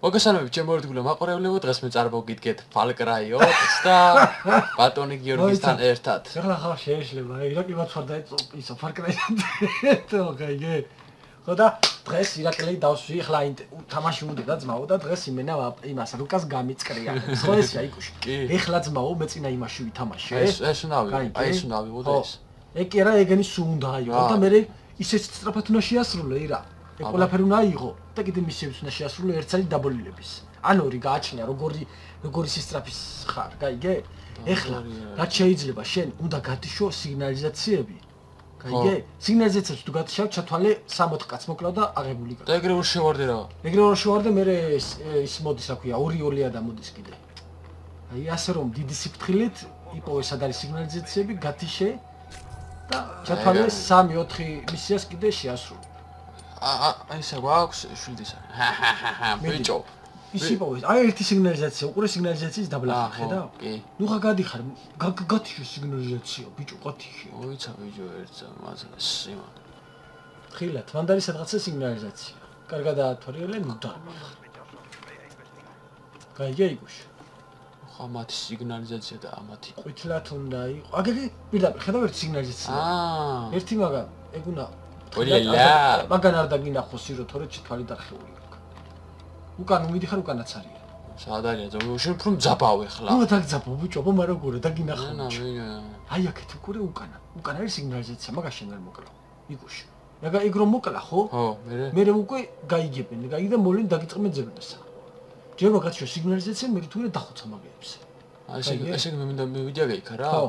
მოგესალმებით ჩემო ერთგულო მაყურებლებო, დღეს მე წარმოგიდგეთ Far-Cry-ს და ბატონი გიორგისთან ერთად. ეხლა ხა შეიძლება, ირაკლი მოცვარდა ისა Far-Cry-ს. თოგაიგე. ხოდა დღეს ირაკლი დავსვი, ეხლა თამაში უნდა ძმაო და დღეს იმენა იმას რუკას გამიწკრია. ხო ესია იკუში. ეხლა ძმაო მე წინა იმაში ვითამაშე. ეს უნდა ავიღო ეს. ეგ კი არა, ეგენი სულ უნდა აიღო და მე ისეც სწრაფად უნდა შეასრულე ირა. ეგ ყველაფერი უნდა აიღო და კიდე მისიებს უნდა შეასრულე ერთ წელი დაბოლილების. ან ორი გააჩნია როგორი სისწრაფის ხარ, გაიგე? ეხლა რაც შეიძლება შენ უნდა გათიშო სიგნალიზაციები. გაიგე? სიგნალიზაციებს თუ გათიშავ, ჩათვალე 60 კაც მოკლავ და აღებული გაქვს. და ეგრე ვერ შევარდე რა. ეგრე ვერ შევარდე, მე ის მოდის, რა ქვია, 2-2 და მოდის კიდე. აი ასე რომ დიდი სიფრთხილით იპოვე სად არის სიგნალიზაციები, გათიშე და ჩათვალე 3-4 მისიას კიდე შეასრულე. აი ესე გვაქვს შვილდისა. ბიჭო. ის იპოვეს. აი ერთი სიგნალიზაცია, უყურე სიგნალიზაციის დაბლახა, ხედავ? კი. ნუ ხა გადიხარ, გათიშე სიგნალიზაცია, ბიჭო, გათიშე. ოიცა ბიჭო ერთსა მაზას იმან. ხილათ, მანდარი სადღაცა სიგნალიზაცია. კარგად აათვალიერე, ნუ და. გაიგე იგუშ. ხა მათი სიგნალიზაცია და ამათი. ყვითლათ უნდა იყო. აგეგე, პირდაპირ, ხედავ ერთი სიგნალიზაცია. ერთი მაგა, ეგ უნდა ოლელა. მაგან არ დაგინახოს ირო, თორე ჩითვალი დახეული აქვს. უკან უმიდიხარ, უკანაც არის. სად არის? შენ უფრო მძაბავ ეხლა. ნუ დაგძაბო, ბიჭო, აბა მარაგურე, დაგინახო. ანა, აი აქეთ უკურე უკანა. უკან არის სიგნალიზაცია, მაგას შენ ვერ მოკლავ. იგუშ. ეგ ეგ რომ მოკლა, ხო? ხო, მე უკვე გაიგებენ, გაიგდა მოლინ დაგიწყმენ ძებნასა. ჯერ მაგათშო სიგნალიზაცია, მე თუ დახოცა მაგებს. ესე მე მინდა მივიდია იქ რა. ხო.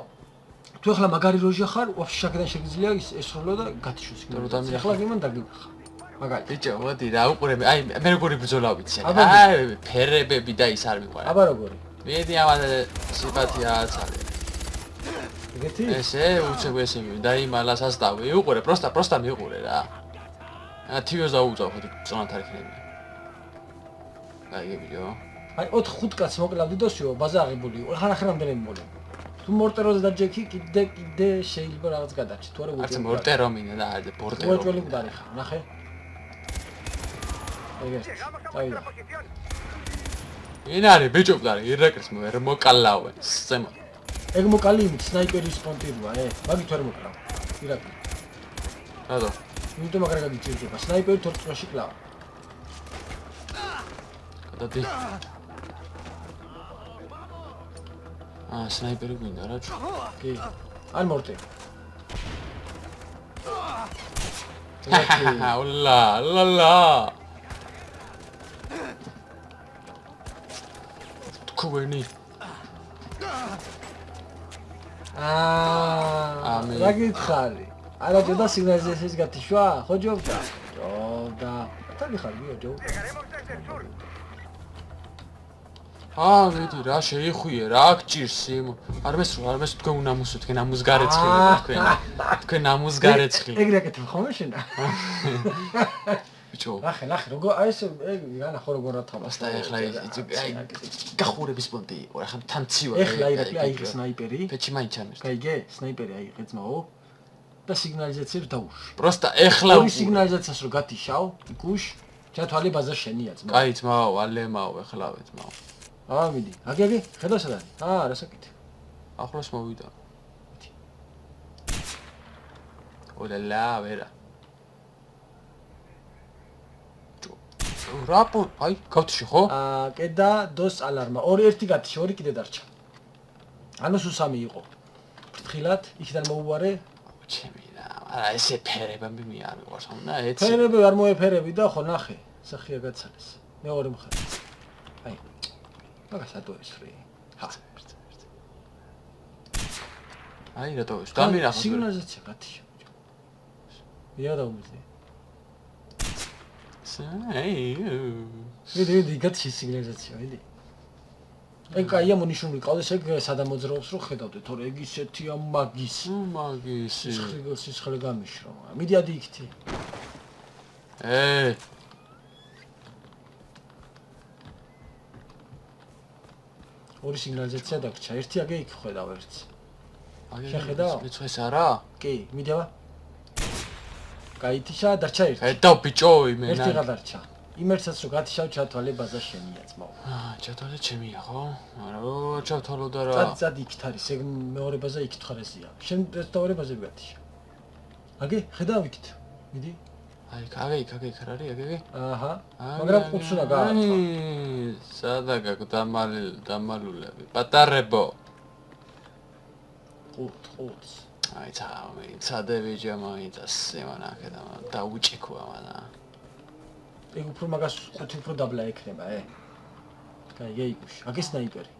თუ ახლა მაგარი როჟი ხარ, ვაფშე შაკედან შეგიძლია ესრულო და გათიშო სიგნალიზაცია. ახლა გიმან დაგინახა. მაგარი. ბიჭო, მოდი რა უყურე, აი მე როგორი ბრძოლა ვიცი. აი ფერებები და ის არ მიყვარა. აბა როგორი? მიდი ამაზე სიფათია აცალე. ეგეთი? ესე უცებ ესე და იმალა სასტავი. უყურე, პროსტა მიუყურე რა. თივოს დაუწავ ხო წონათ არ იქნება. აი ბიჭო. აი 4-5 კაც მოკლავდი და შო ბაზა აღებული. ხარ რამდენი მოლე. თუ მორტეროზე დაჯექი, კიდე შეიძლება რაღაც გადაჭი. თუ არა არც მორტერო მინდა და არც პორტერო. უეჭველი მყარი ხარ, ნახე. ეგე. წავიდა. ვინ არის ბიჭო მყარი? ირაკლის მე ვერ მოკალავე. სცემა. ეგ მოკალი იმით სნაიპერის პონტირვა, მაგით ვერ მოკლავ. ირაკლი. რატო? იმიტომ მაგრა გაგიჭირდება. სნაიპერი თორწმაში კლავ. გადადი. სნაიპერი გვინდა რა ჩუ. კი. ან მორტერი. ლა. თქვენი. რა გითხარი? არა ჯდა სიგნალიზაციის გათიშვა? ხო ჯობდა? ჯობდა. თალი ხარ გიო. მიდი რა შეიხვიე რა აქ ჭირს იმ არ მესრუ თქვენ უნამუსო თქვენ ამუს გარეცხილე თქვენ ამუს გარეცხილე ეგრე აკეთებ ხოლმე შენ ბიჭო ნახე როგორ აი ეს განახო როგორ რათავს და ეხლა აი გახურების პონტი იყო რა ხან თან ცივა ეხლა ირაკლი აიღე სნაიპერი ფეჩი მაინც ამერს გაიგე სნაიპერი აიღე ძმაო და სიგნალიზაციებს დაუშვი პროსტა ეხლა ორი სიგნალიზაციას რო გათიშავ იკუშ ჩათვალე ბაზა შენია ძმაო კაი ძმაო ალემაო ეხლავე ძმაო მიდი. აგე, ხედავ სად არის? რა საკითხი? ახლოს მოვიდა. ოლელა, ვერა. რაპო, აი, გავთში ხო? კედა დოს ალარმა. 2-1 გათიშე, 2 კიდე დარჩა. ანუ სულ 3 იყო. ფრთხილად, იქიდან მოუვარე. ჩემი რა, არა ესე ფერებები მე არ მიყვარს, ხომ და ეცი. ფერები არ მოეფერები და ხო ნახე, სახია გაცალეს. მეორე მხარე. აი მაგას ატოესრი. აი რატო ის დამირახო. სიგნალიზაცია გათიშა. ია დაუმეზე. მიდი გათიშე სიგნალიზაცია, მიდი. ეგ კაია მონიშნული ყავდეს ეგ სადამოძრაობს რო ხედავდე, თორე ეგ ისეთია მაგისი. სისხლი გამიშრო. მიდი ადი იქთი. ორი სიგნალიზაცია დაგჭა. ერთი აგე იქ ხედავ ერთს. შეხედავ? მეც არა? კი, მიდევა. გაითიშა, დარჩა ერთი. ხედავ ბიჭო იმენა. ერთი გადარჩა. იმერცაც რო გათიშავ ჩათვალე ბაზა შენია ძმაო. ჩათვალე ჩემია ხო? არა რო ჩავთვალო და რა. წადი იქით არის, ეგ მეორე ბაზა იქით ხარესია. შენ მეორე ბაზები გათიშავ. აგე, ხედავ იქით. მიდი. აი, იქ არის, აგე. აჰა. მაგრამ ყუთს უნდა გააწყო. სადა გაქვს დამალულები. პატარებო. ყუთს. აი, ცადები მაინც ასემანა და დაუჭიქვა მანა. ეგ უფრო მაგას ხუთი უფრო დაბლა ექნება, კაი, ეიგუში. აგე სნაიპერი.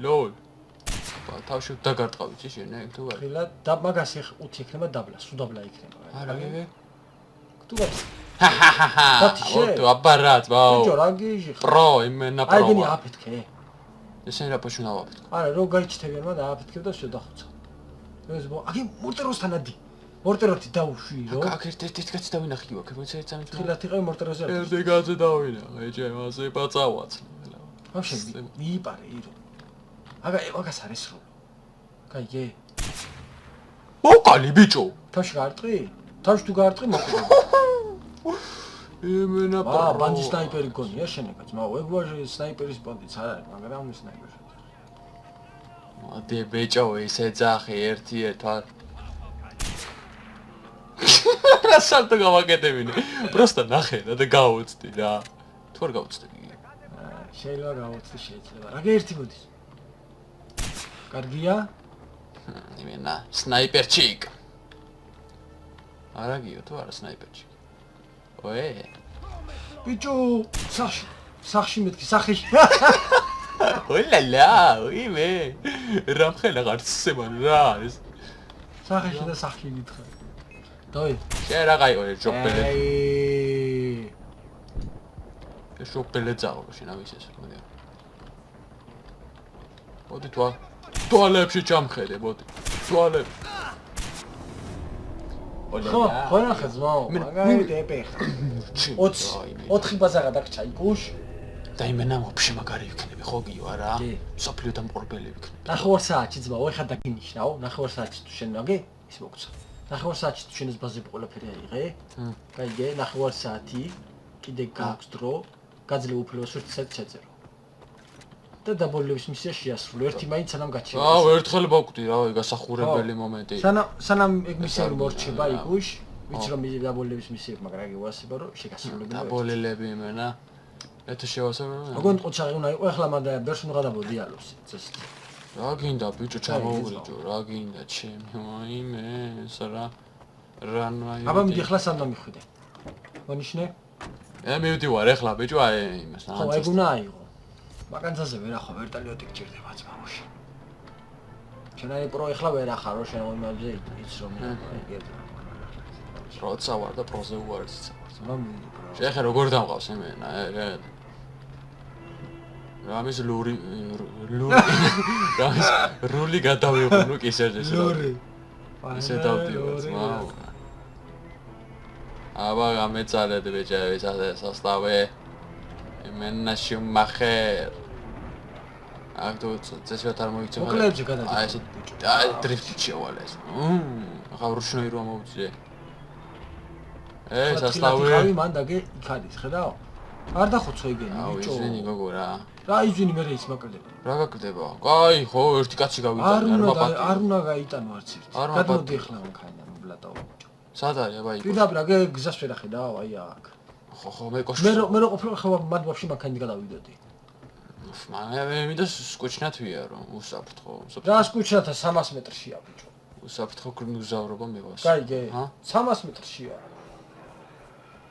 ლოლ. თავში დაგარტყავით შენ, თუ არა. ხილა და მაგას ეხ 5 ექნება დაბლა, სულ დაბლა ექნება. არა, გეგე. თუ გავს. ოტო აბარატ, ვაუ. ბიჭო, რა გიჟი ხარ? პრო, იმენა პრო. აი გენი აფეთქე. ესენი რა პოშუნა ვაფეთქო. არა, რო გაიჩთებიანმა და აფეთქებ და შედახუცა. ეს აგე მორტეროსთან ადი. მორტეროთი დაუშვი რო. აქ ერთ კაცი დავინახე ვაკ, მეცე წამით. ხილათ იყავი მორტეროზე. ერთი კაცი დავინახე, ჩემასე პაწავაც. ბავშვები, მიიპარე ირო. მაგას არის რო. კაი, მოკალი ბიჭო. თავში გაარტყი? თავში თუ გაარტყი მოკვდა. იმენა პრო. ბანდი სნაიპერი გონია შენეკა ძმაო, ეგ ვაჟი სნაიპერის ბანდიც არ არის, მაგრამ სნაიპერი. მოდი ბიჭო, ისე ძახი ერთი თვალ. რა სალტო გავაკეთებინე. პროსტა ნახე და გავუწდი რა. თუ არ გავუწდები? შეიძლება გავუწდი შეიძლება. რა ერთი მოდის? კარგია? იმენა სნაიპერჩიკ. არა გიო თუ არა სნაიპერჩიკ. ბიჭო, სახში მეთქი, სახში. ოლალა, იმე. რამხელა გარცემან რა არის? სახში და სახში მითხა. დავი. შენ რა გაიყოლე ჯობელე? აი. შობელე ძაღლო შენ ამის ეს მოდი. მოდი თვალებში ჩამხედე, მოდი. თვალები. ხო ნახე ძმაო, მაგარი დეპეხ. 4 ბაზა გადაგჭა იკუშ. და იმენა ვაფშე მაგარი ვიქნები, ხო გიო არა? სოფლიო დამპყრობელი ვიქნები. 9 საათში ძმაო, ეხა დაგინიშნაო, 9 საათში თუ შენ მაგე, ის მოგცა. 9 საათში თუ შენს ბაზები ყველაფერი აიღე? კაიგე, 9 საათი, კიდე გაქვს დრო, გაძლევ უფლებას 1 საათი შეწერო. და დაბოლების მისია შეასრულე, ერთი მაინც სანამ გაჩერდა. ერთხელ მოვკვდი რა, გასახურებელი მომენტი. სანამ ეგ მისიები მორჩება იკუშ, ვიცი რომ დაბოლების მისიები, მაგრამ გეუასება რომ შეგასრულებია. დაბოლელები იმენა. ეთე შევასებო. აგონ ყოჩაღი უნდა იყო, ახლა მანდა ბერსუნ გადაბოდი ალოს. წესი. რა გინდა ბიჭო, ჩამოვიჯო, რა გინდა ჩემი, აიმე, რა რანაი. აბა მიდი ახლა სანამ მიხვიდე. მონიშნე? მივდივარ ახლა ბიჭო, აი იმას. ხო, ეგ უნდა აიღო. მაგანცაზე ვერ ახვა ვერტალიოტი გჭირდება ძმაოში. შენ აი პრო ახლა ვერ ახარო შენ იმაზე იც რომ ეგეთ. როცა ვარ და პროზე უარიც ვარ. მომიდი პრო. შენ ხე როგორ დამყავს იმენა, რამის რული გადავიღუნო კისერზე შენ. ლური. ისე დავდივარ ძმაო. აბა გამეწალეთ ბიჭები სასტავე. იმენა შუმახერ. აკტო წესვით არ მოიქცე. მოკლეებზე გადადი. აი ესე დრიფტი შევალეს. ახლა რუშნოი რომ მოვწე. სასტავე. ხავი მან დაგე იქ არის, ხედავ? არ დახოცო იგენი, ბიჭო. აუ ისინი გოგო რა. რა იზინი მე ის მაკლდება. რა გაკდება? კაი, ხო, ერთი კაცი გავიტანე, არ უნდა გაიტანო არც ერთი. გადმოდი ახლა მანქანა მობლატაო ბიჭო. სად არის აბა იქ? პირდაპირ აგე გზას ვერ ახედავ, აი აქ. ხო, მე კოშ. მე რო ყოფილი ხა მანდ ვაფშე მანქანით გადავიდოდი. მე მინდა სკუჩნათვია რომ უსაფრთხო. რა სკუჩნათა 300 მეტრშია ბიჭო. უსაფრთხო გზავრობა მევას. კაიგე. 300 მეტრშია.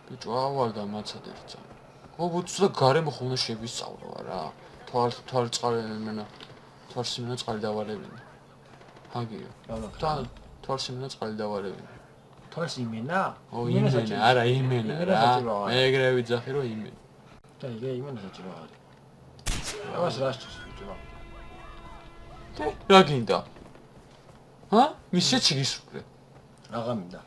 ბიჭო, ავალ გამაცადე რცა. უბუცდა გარემო ხონა შევისწავლო რა. თვალწყალი მენა. თვალსიმენა წყალი დავალებინე. ჰაგიო. თვალს იმენა წყალი დავალებინე. თვალს იმენა? იმენა, არა იმენა რა. მე ეგრე ვიძახი რომ იმენა. და იგე იმენა საჭირო არის. აბას რას ბიჭო? რა გინდა? მისცე ჩიგისურე. რაღა მინდა.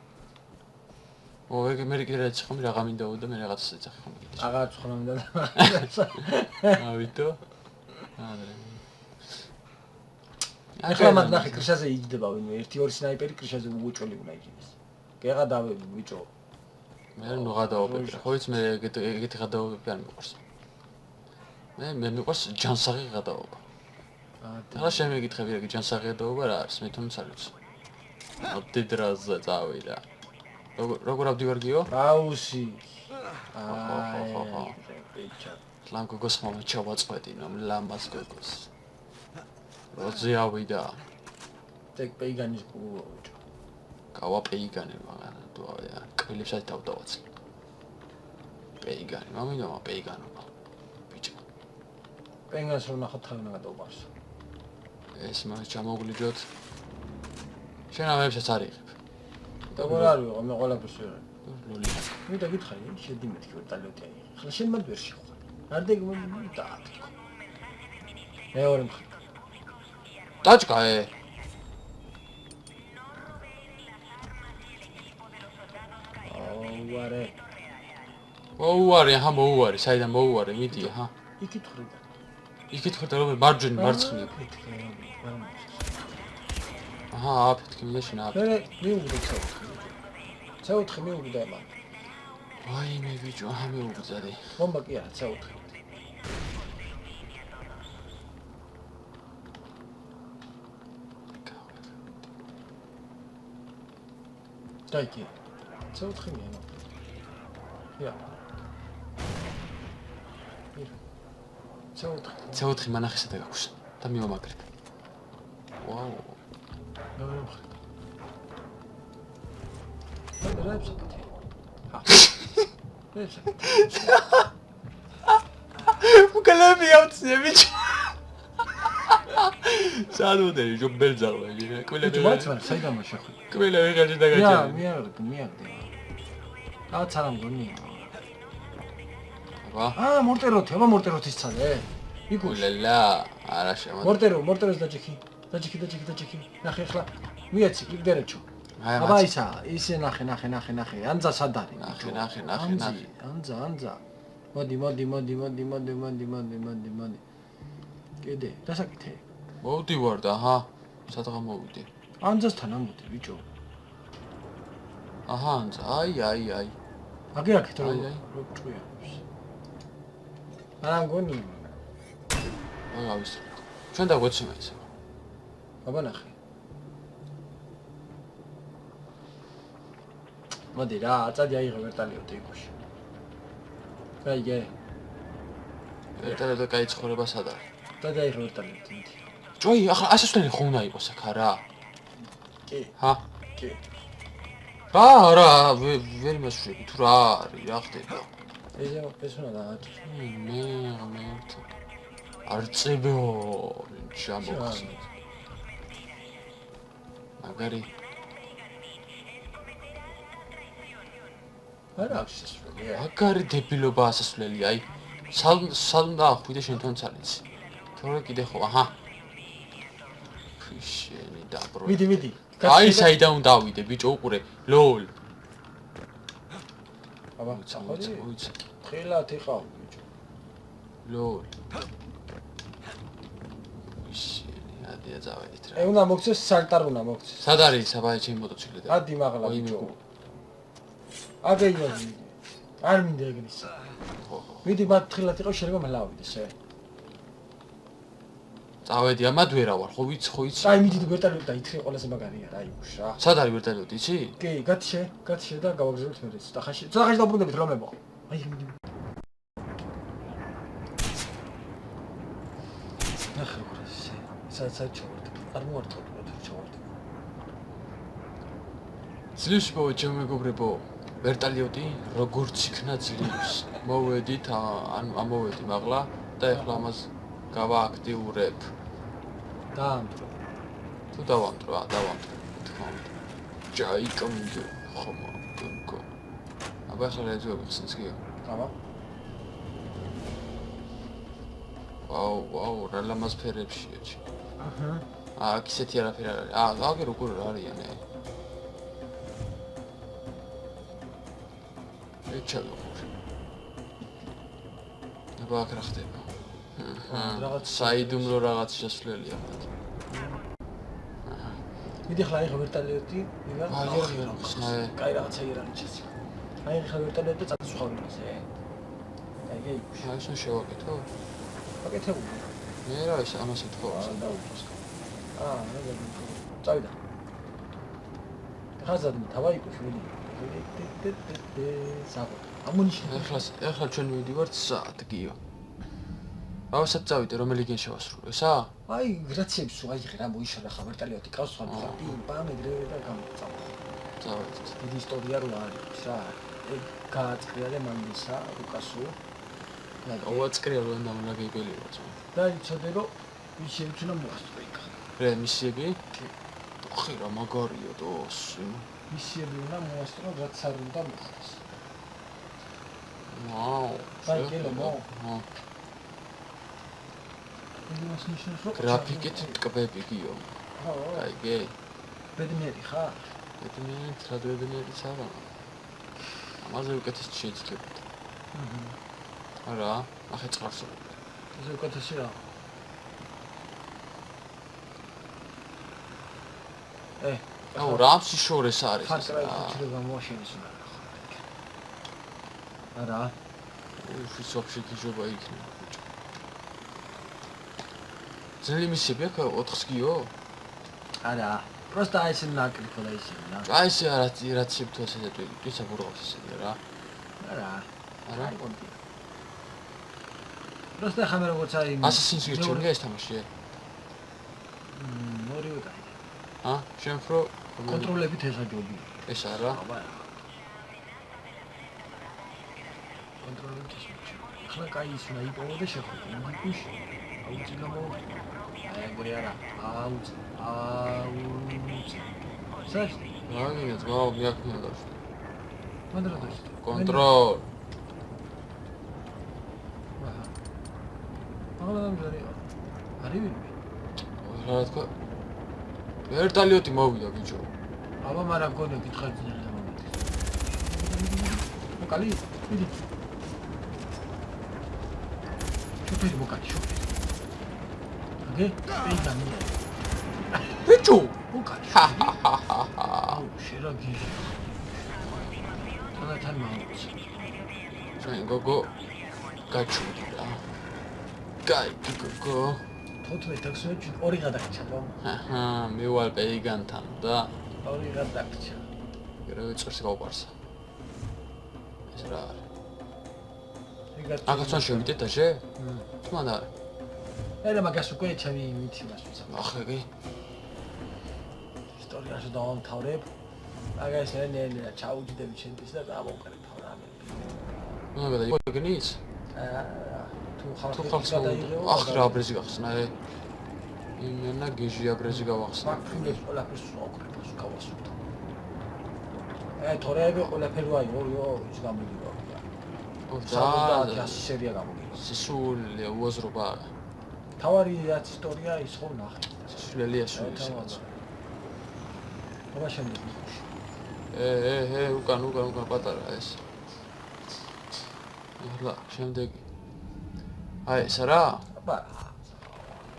ეგ მე კიდე რა ხომ რაღა მინდა და მე რაღაცას ეძახი ხომ კიდე. აღარ ხომ მინდა. ავიტო. ახლა მაგ ნახე კრიშაზე იჯდება ვინმე 1-2 სნაიპერი კრიშაზე უუჭველი უნდა იჯდეს. გეღა დავები ბიჭო. მე ნუ გადავობები რა. ხო იცი მე ეგეთი გადავობები არ მიყვარს. მე მიყვარს ჯანსაღი გადავობა. და შემიგითხები რა ჯანსაღი გადავობა რა არის? მე თუნდაც არ ვიცი. აბდიდრაზე წავიდა. როგორ ავდივარგიო? აუსი. ხო. ლამ გოგოს ხომ ჩავაწყვეტინო, ლამას გოგოს. როზე ავიდა. ტეკ პეიგანის გულა ბიჭო. გავა პეიგანი მაგარა თუ ავია. კვილებსაც დავდავაცი. პეიგანი, მამინომა პეიგანობა. ბიჭო. პეიგანს რომ ნახოთ თავნა გადაუბარს. ეს მას ჩამოგვლიჯოთ. შენ ამებსაც არ იღებ. როგორ არ ვიყო მე ყველაფერს ვიღებ. ლოლი. მე დაგითხარი, შედი მეთქი ვერტალიოტი აი. ხლა შენ მათ ვერ შეხარ. არ დეგმო დაატკო. მეორე მხარე. დაჭკა ვარე. მოუარი, აჰა მოუარი, საიდან მოუარი, მიდი, აჰა. იკითხრი და. იკითხე და რომ მარჯვენ მარცხნივ. აჰა, აფეთქი მინდა შენ აფეთქი. მე მიუგდე C4 მიუგდე მან. აი მე ბიჭო, აჰა მეუგზადე. ბომბა კი არა C4. დაიქი. C4 მიენა. ია. C4 მანახისა და გაქვს და მივამაგრებ. ვაუ. მეორე მხარე. რებსაკეთე. რებსაკეთე. უკალები ავწე ბიჭო. სადოდე ჯობელძალა იგივე. კვილები. ბიჭო, საიდან მოშეხი? კვილები ღერჯი დაგაჭერე. მიაგდე. რაც არ ამგონია. აბა. მორტეროთი, მორტეროთის ცალე. იკუშ. ულალა, არა შემო. მორტეროს დაჭიქი. დაჭიქი. ნახე ხლა. მიეცი, კლიკდერეჩო. აბა ისა, ისე ნახე. ანძა სად არის? ნახე. ანძა. მოდი. კიდე, დასაკეთე. მოვდივარ და აჰა, სადღა მოვიდე. ანძასთან ამოდი, ბიჭო. აჰა, ანძა. აი. აგერაკეთ რომ ჭუიებს. არა მგონი. ავის. ჩვენ დაგვეცემა ისე. აბა ნახე. მოდი რა, აწადი აიღე ვერტალიოტი იკუში. გაიგე. ვერტალიოტი კაი ცხოვრება სად არის? და დაიღე ვერტალიოტი. ჯოი, ახლა ასასვლელი ხო უნდა იყოს აქ არა? კი. ჰა? კი. რა, ვერ მასშები თუ რა არის, რა ხდება? ეს უნდა დააჭი. მე არ წებო, ჩამოხსნე. მაგარი. არა აქვს შესვლელი. მაგარი დებილობა ასასვლელი, აი. სალდა ხვიდე შენ თან ცალიც. თორე კიდე ხო, აჰა. შენი დაბრუნ. მიდი. აი საიდან უნდა ავიდე, ბიჭო, უყურე. ლოლ. აბა, მოიცი. ხილათ იყავ, ბიჭო. ლოლ. შენი ადია წავედით რა. უნდა მოგცეს სალტარ უნდა მოგცეს. სად არის საბაი ჩემი მოტოციკლი და? ადი მაღლა ბიჭო. აგეიოდი. არ მინდა ეგრისა. მიდი მათ ხილათ იყავ შეიძლება მე ლავიდეს. წავედი, ამად ვერა ვარ, ხო ვიცი. აი მიდი ვერტალიოტი და ითხრე ყველაზე მაგარია რა, იგუშ რა. სად არის ვერტალიოტი, იცი? კი, გათშე და გავაგზავნოთ მე. ცოტახაში დაბრუნდებით რომ მებო. აი მიდი. ნახე რა ისე. საერთოდ ჩავარდი. არ მოვარტყოთ თუ ჩავარდი. ძლივს მოვედი ჩემო მეგობრებო. ვერტალიოტი როგორც იქნა ძლივს. მოვედით, ამოვედი მაღლა და ეხლა ამას გავააქტიურებ. დაამტრო. თუ დავამტრო. თქმა უნდა. ჯაიკო მინდო. ხომა, გონკო. აბა ახლა რეჟიო ხსენს კი. აბა. ვაუ, რა ლამაზ ფერებშია ჩი. აჰა. აქ ისეთი არაფერი არ არის. აგერ როგორ არიან? ეჩალო. აბა აქ რა ხდება? რაღაც საიდუმლო რაღაც შესვლელია მათ. მიდი ხლა აიღე ვერტალიოტი, იგა. აიღე. კაი რაღაცა ირანი ჩესი. აი ხა ვერტალეთ და წადის ხავინაზე. აი გეი. აი ეს შევაკეთო? აკეთებული. მე რა ის ამას ეთქოს. დაუჭოს. რა წავიდა. ხაზად თავაიკო შვილი. საბო. ამონიშნე. ეხლა ჩვენ მივიდივართ საათგიო. ავსად წავიდე, რომელი გენ შევასრულო, ესა? აი, გრაციებს აი რა მოიშალა ხა ვერტალიოტი ყავს სხვა და პიმ პამ ეგრევე და გამოწავა. წავედით. დიდი ისტორია რო არის რა. ეგ გააწყრიალე მანდისა, უკასო. ოუაწყრია რომ დამონაგებელი ვარ. და იცოდე რომ ის შეუჩინა მოასწრო იქ. რე მისიები? ხი რა მაგარია დოს. მისიები უნდა მოასწრო რაც არ უნდა მოხდეს. ვაუ. აი გელო მო. გრაფიკით ტკბები გიო. ხო. აი გე. ბედნიერი ხარ? ბედნიერი ტრადბედნიერიც არა. ამაზე უკეთეს შეიძლება. არა, ახე წყარს. ეს უკეთესი რა. აუ რამსი შორეს არის. ხარკრაი ხუთი გამოაშენეს უნდა. არა. ის вообще გიჟობა იქნება. ძნელი მისიები აქ 4-ს გიო? არა. просто აი ეს ნაკრიფო და ისე რა. აი ეს რაც შევთო ესე და თვითონ ბურღავს ესე რა. არა. არა. просто ხა მე როგორც აი Assassin's Creed ჩურგა ეს თამაში? ორივე კაი. შემფრო კონტროლებით ესაჯობი. ეს არა? კონტროლებით ესაჯობი. ხლა კაი ის უნდა იპოვო და შეხვიდე. ინგუშ. აუცი გამო. აი გური არა. აუცი. საჭ? რა ძმაო მიაქმნა და. მანდ რა დაშ? კონტროლ. აღლა დამჯერე. არის ვინმე? რა თქმა ვერტალიოტი მოვიდა ბიჭო. აბა მაგრამ გონე გითხარ ძნელი გამომდის. მოკალი? იდი. შופერი მოკალი, შופერი. აგე? პეიდა მინდა. ბიჭო! მოკალი. აუ, შერა გიჟი. თან მაუც. ჩვენ გოგო გაჩვდი რა. კაი, გოგო. 14-16 ორი გადაგჭა რა. მივალ პეიგანთან და ორი გადაგჭა. გერე წერს გავყარსა. ეს რა არის? ეგაც აკაცან შევიდეთ დაშე? თმა და ერე მაგას უკვე ჩემი მითი მასუცა. ახლა კი ისტორიაში დავამთავრებ. მაგას ნელი და ჩაუჯდები ჩემთვის და გამოვყრებ რა. მე და იგნის? თუ ხალხი გადაიღო. ახ რა ბრეზი გახსნა ე. იმენა გეჟი აბრეზი გავახსნა. მაგფინებს ყველაფერს უყურებს გავასუთა. თორეები ყველაფერი აი ორიო ის გამიგივა. და სერია გამიგივა. სისული უაზრობა. თავარი რაც ისტორია ის ხო ნახე. სულელია სულის. აბა შემდეგ. უკან პატარა ეს. ახლა შემდეგი. აი ეს რა?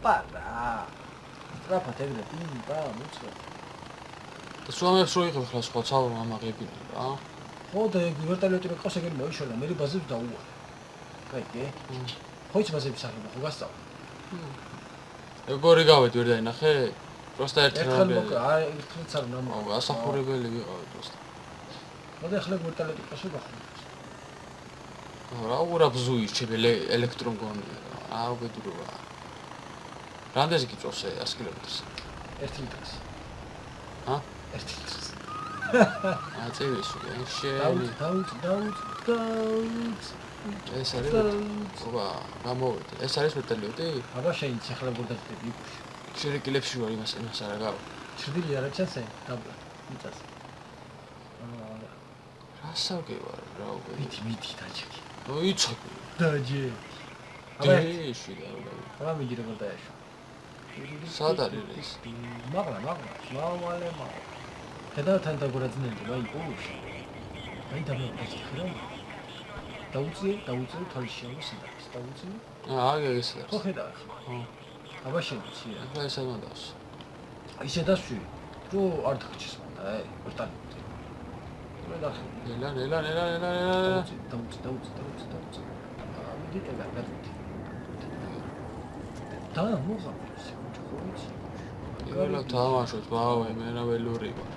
პარა. რაფა ეგრე პიმპა მოწვა. და სულამებს რო იღებ ხლა სხვა ცალ ამაღებინა რა. ხო და ეგ ვერტალიოტი რო ყავს ეგრე მოიშორდა მე ბაზებს დაუვა. კაი. ხო ის ბაზების აღება ხო გასწავლა. ეგორი გავედი ვერ დაინახე? просто ერთხელ მოკ აი ერთხელაც არ უნდა აუ ასახურებელი ვიყავი просто. მოდი ახლა ვერტალიოტი ყავს გახო. რა უրա ბზუის ჩემ ელექტროგონია რა. აუ ბედურობა. რამდენი გიწევს 100 კილომეტრს? 1 ლიტრს. 1 ლიტრს. წევს დაუც. ეს არის ობა გამოვიდა. ეს არის ვერტალიოტი? აბა შეიძლება ახლა გორდაჭდები იქუში. შერეკილებში ვარ იმას არა გავა. ჩრდილი არა ჩასე დაბლა. მიწას. რასავგე ვარ რა უკვე. მიდი დაჭი. მოიცოდი. დაჯე. დეში და რა მიდი როგორ დაეშო. სად არის ეს? მაგლა. მავალე. გადავთან დაგორაძნელი რა იპოვში. აი დავიწყე ხრო. დაუწი თალში ამოსინდა. დაუწი. აგე ეს არის. ხო ხედავ ხო. აბა შემიძლია. ახლა ეს ამოდავს. აი შედასვი. რო არ დაგჭის მანდა ვერტალიოტი. ელა. დაუწი. მიდი ეგ გადავიდი. და მოხამს ხოიც. ელა თამაშობ, ბავე, მე რა ველური ვარ.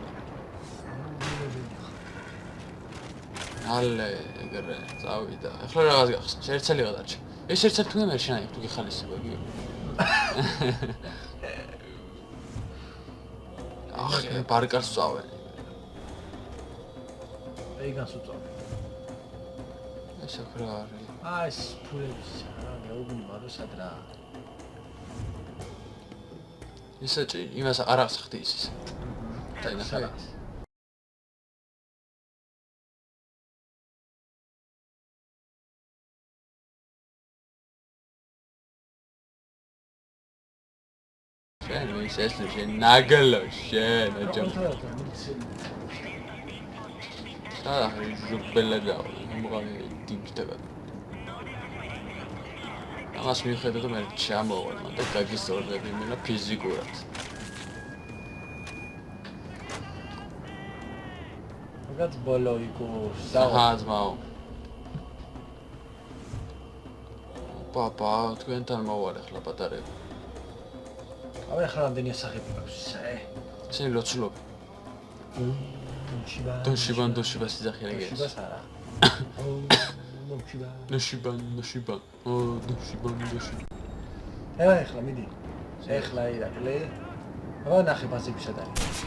ალე, ეგრე, წავიდა. ახლა რაღაც გახსნა, ერთსელი გადარჩა. ეს ერთსელი თუ მე შენ თუ გიხალისება იგი. ახლა ბარკარს წავე. ეგას უწავ. ეს რა არის? ეს ფულების რა მეუბნი მაროსად რა. ისეჭი, იმას არ აღსახდი ის. დაინახე. შენ ის ეს შენ ნაგლო შენ აჯო. ჟუბელა დავა, მოგალი დინგტება. ამას მიხედავ მე ჩამოვალ, მაგრამ გაგისწორდები მენა ფიზიკურად. მაგაც ბოლო იქოს. აჰა, ძმაო. პაპა, თქვენთან მოვალ ახლა პატარები. ავე ახლა რამდენი ასახები გაქვს? შენ ლოცულობ. დოშიბან სიძახი რა გეს. დოშიბას არა. დოშიბან. დოშიბან. ახლა მიდი. ახლა ირაკლი. აბა ნახე ბაზები სად არის?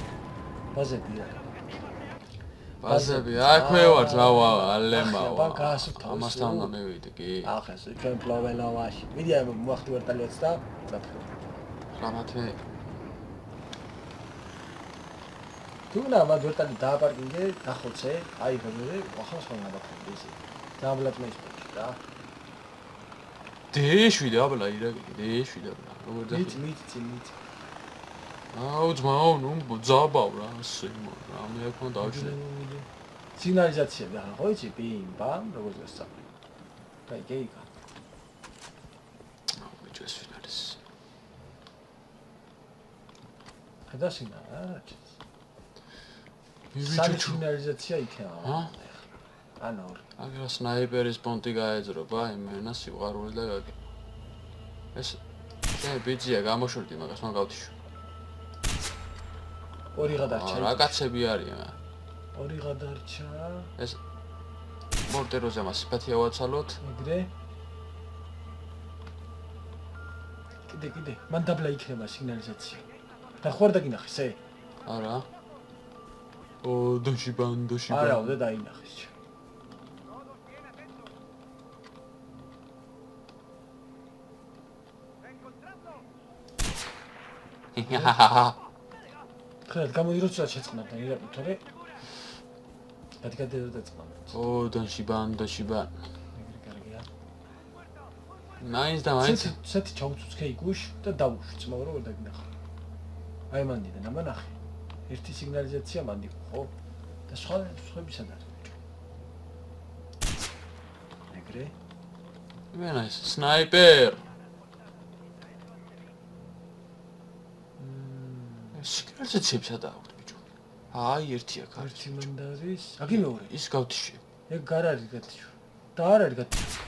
ბაზები, აქვე ვარ, ზავა, ალემავა. აბა გაასუფთავ. ამასთან უნდა მივიდე, კი. ახლა ჩვენ პლოველოვაში. მიდი მოახდი ვერტალიაც და დაფრო. ხამათე. თუ უნდა მაგ ვერტალი დააპარკინგე, დახოცე, აი ღმერთი, ახლა სხვა გადაფრინდი ისე. დაბლატ მეშპოჩი რა. დეშვიდე აბლა ირაკლი, დეშვიდე აბლა. როგორ დახი? მიწი. აუ ძმაო, ნუ ძაბავ რა, ასე რა, მე აქ უნდა დავჭრე. სიგნალიზაცია და ხო იცი, ბიმ ბამ, როგორ გასწავლე. კაი, გეიკა. აუ მე ჯეს ფინალის. ხედა სიგნალი არა ჩეს. მივიჭო. სიგნალიზაცია იქნება. ჰა? ანუ აგრა სნაიპერის პონტი გაეძრობა, იმენა სიყვარული და გაგე. ეს ბიძია გამოშვიდი მაგას მაგავთიშო. ორი გადარჩა. რა კაცები არიან? ორი გადარჩა. ეს მორტეროზე მას სიფათია ვაცალოთ. ეგრე. კიდე. მან დაბლა იქნება სიგნალიზაცია. და ხوار დაგინახე, არა. დოშიბან. არა, უნდა დაინახეს. ხელ გამოდი რომ ცოტა შეწყნარდა ირაკლი თორე გადაგადე და წმანა. დოშიბან. ეგრე კარგია. მაინც სეთი ჩაუწუწქე იგუშ და დავუშვი წმავა რომ ვერ დაგინახა. აი მანდიდან ამანახე. ერთი სიგნალიზაცია მანდი ხო? და სხვები სად არის? ეგრე. იმენა ეს სნაიპერ. სიგნალიზაციებს ადააქვთ ბიჭო. აი ერთი აქ არის. ერთი მანდ არის. აგი მეორე. ის გავთიშე. ეგ გარ არის გათიშო. და არ არის გათიშო.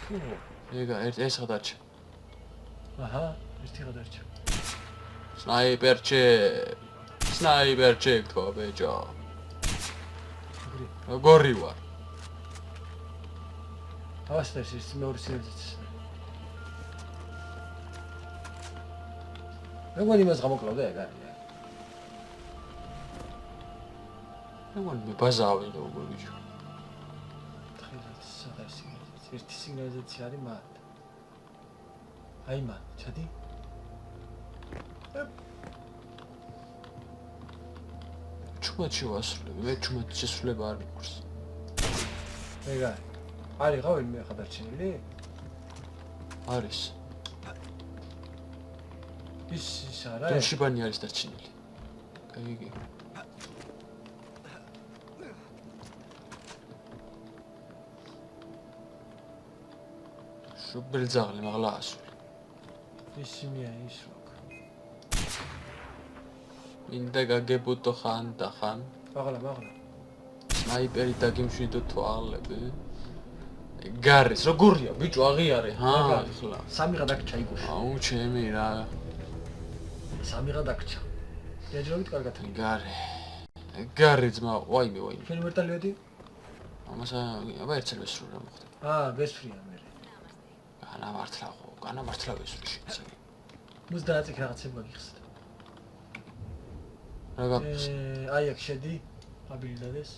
ეგა ეს გადარჩა. აჰა, ერთი გადარჩა. სნაიპერჩე თქვა ბიჭო. როგორი ვარ? ავასტეს ის მეორე სიგნალიზაცია. როგორ იმას გამოკლავდა ეგ არის. მე ბაზავი როგორ ბიჭო. ერთი სიგნალიზაცია არის მათ. აი მან, ჩადი. ჩუმად შევასრულებ, მე ჩუმად შესრულება არ მიყვარს. ეგ არის ყავი მე ხადარჩენილი? არის. ის არა? დოშიბანი არის დარჩენილი. კაი. შუბელძაღლი მაღლა ასული. ისმია ის როკ. მინდა გაგებუტო ხან და ხან. მაღლა. სნაიპერი დაგიმშვიდო თვალები. გარის როგორია ბიჭო აღიარე ჰა ახლა. სამიღა დაგჭა იგოში. აუ ჩემი რა. სამიღა დაგჭა. ჯერჯერობით კარგად. გარი ძმა ვაიმე. შენი ვერტალიოდი? ამასა აბა ერთად ვესრულ რა მოხდა. გესვრია მე. განამართლა ვესრულ შეცე. მუს დააწიკ რაღაცება გიხსნა. რა გაქვს? აი აქ შედი აბილიტადეს.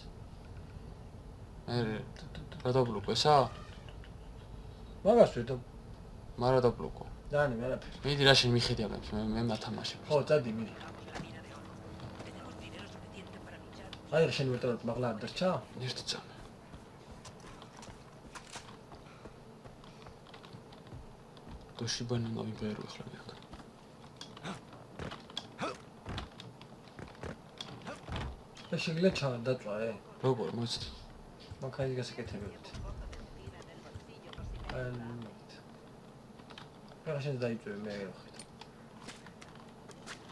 რა დაბლოკო ესა? მაგას ვეთო. მარა დაბლოკო. დანი მე არაფერი. მიდი რა შენ მიხედი ამებს მე მათამაშებ. ხო, წადი მიდი. აი რა შენ ვერტალოთ მაღლა არ დარჩა? ერთი წამი. დოშიბანი მოვიბერო ახლა მე აქ. და შეგიძლია ჩავდაწვა როგორ მოიცით? მაგარი გასაკეთებელით. რა შენ დაიწვე მე ვხეთ.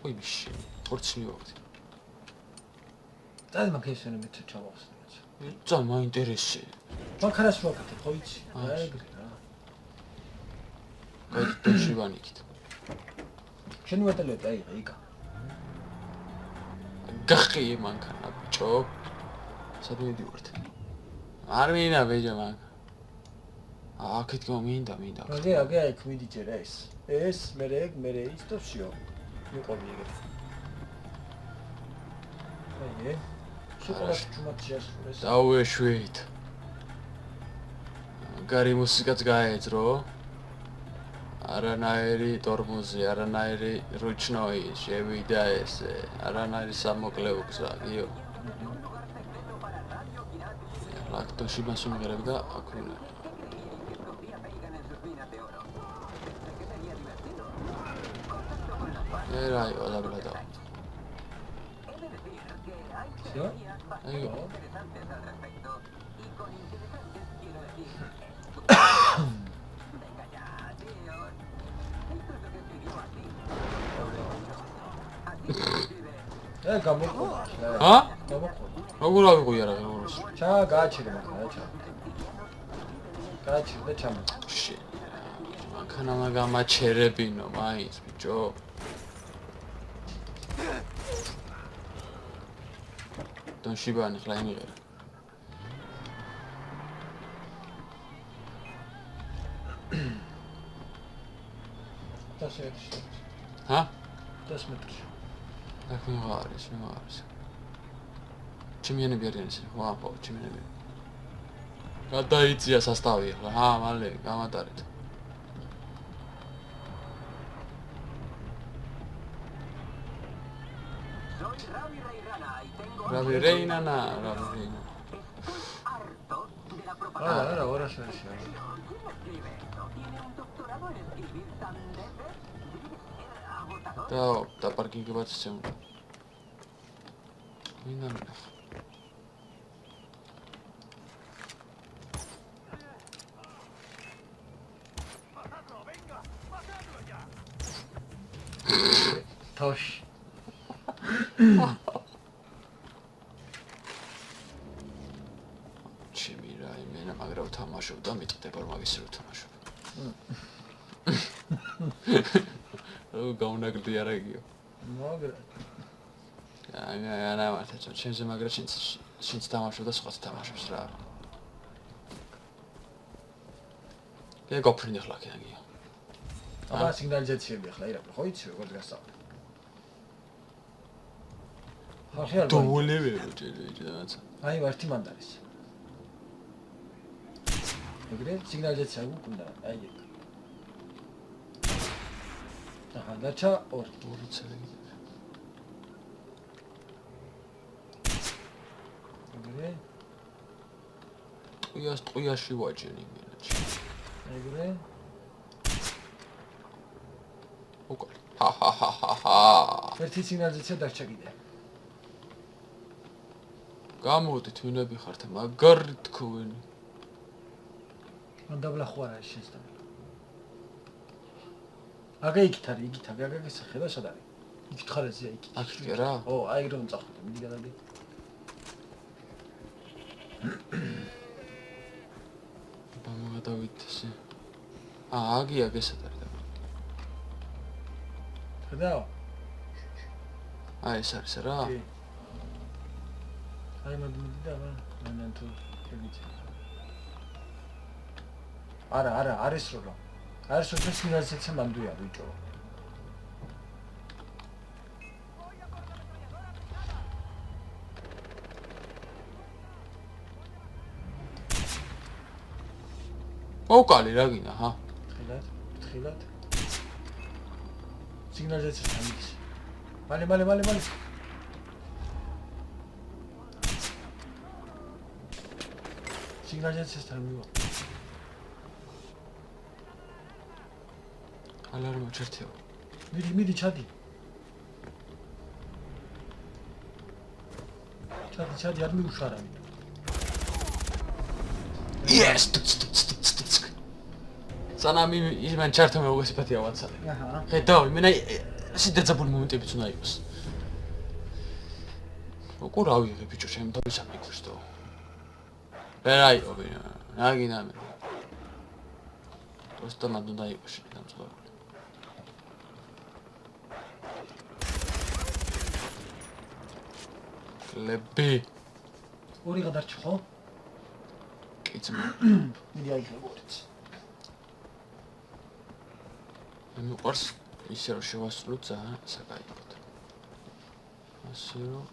ой მიში. ხორცი მივაგდი. წადი მაგ ეს ვენე მეც ჩავახსნით. ძა მაინტერესე. მაგარას ვაკეთე ხო იცი? ეგრე რა. გაი დოშიბანი იქით. შენ ვეტალეთ აი იკა. გახიე მანქანა ბიჭო. სად მიდივართ? არ მინდა ბიჭო მაგ. აქეთ მინდა. აგე აი კვიდიჯერა ეს. ეს მე ის და всё. მიყვები ეგრე. აი შოკოლადი ჩუმატიას ეს. დავეშვით. გარი მუსიკაც გაეძრო. არანაირი ტორმოზი, არანაირი რუჩნოი, შევიდა ესე, არანაირი სამოკლეო გზა, გიო. ლაქტოში მასუმღერებ და აქვენა. ერაი, ოდაბლადა. всё? აიო. გამოყოლა. ჰა? გამოყოლა. როგორ ავიღო არა როგორ? გააჩერე მაგა. გააჩერე და ჩამო. მანქანა მაგამაჩერებინო მაინც ბიჭო. დონშიბანი ხლა იმიღერა. ჰა? 10 მეტრში. აქ მაღარის. ჩემიანები არიან ისინი, ხო, აბა, ჩემიანები. გადაიწია სასტავი ახლა, მალე გამატარეთ. Ravi Reina. Ahora se decía. Da parking bat zen. Minda. Tosh. ჩემი რა იმენა მაგრა ვთამაშობ და მიტყდება რომ მაგის რო ვთამაშობ. რო გაუნაგდი არაგიო. მაგრა. ანა მართლა ჩემზე მაგრა შინც თამაშობ და სხვაც თამაშობს რა. ეგ გოფრინდი ხლა კენგია. აბა სიგნალიზაციები ახლა ირაკლი ხო იცი როგორ გასწავლე? ხახია დოულები ჯერჯერობით. აი ვართი მანდარის. ეგრე სიგნალიზაცია უკუნდა აი ეგ. აჰა დაჩა ორი წელი. ეგრე ყუიაში ვაჯენი მენაჩი. ეგრე უკოლ. ჰა. ერთი სიგნალიზაცია დარჩა კიდე. გამოდით ვინები ხართ მაგარი თქვენი. მან დაბლახო არა შესთან. აგა იქით არის, იქით აგა გასახედა სად არის? იქით ხარ ეზია იქით. აქ კი რა? ო, აი რომ წახვიდე, მიდი გადადი. გამოდავით ესე. აგია გესად არის და. ხედავ? ეს არის რა? კი. აი მოდი და მან თუ ეგეთი. არა, არის როლო. არის როლო სინაზეცე მანდუია ბიჭო. მოვკალი რა გინდა, ჰა? თხილად. სიგნალიზაცია ამის. მალე. სიგნალიზაციასთან მივა. ალარმა ჩერთეო. მიდი ჩადი. ჩადი არ მიუშარა. Yes. სანამი ის მან ჩართო მე უგესიფათია ვაცალე. აჰა. ხედავ, იმენა ისე დაძაბული მომენტებიც უნდა იყოს. უკუ რა ვიღე ბიჭო, ჩემ თავის აფიქრს თო. ვერაიო ბინა, რა გინდა მე. просто მანდ უნდა იყოს შენი დამწყებული. ლები. ორი გადარჩი ხო? კი ძმა. მიდი აიღებოდეთ. მე მიყვარს ისე რომ შევასრულოთ ძალიან საკაიფოდ. ასე რომ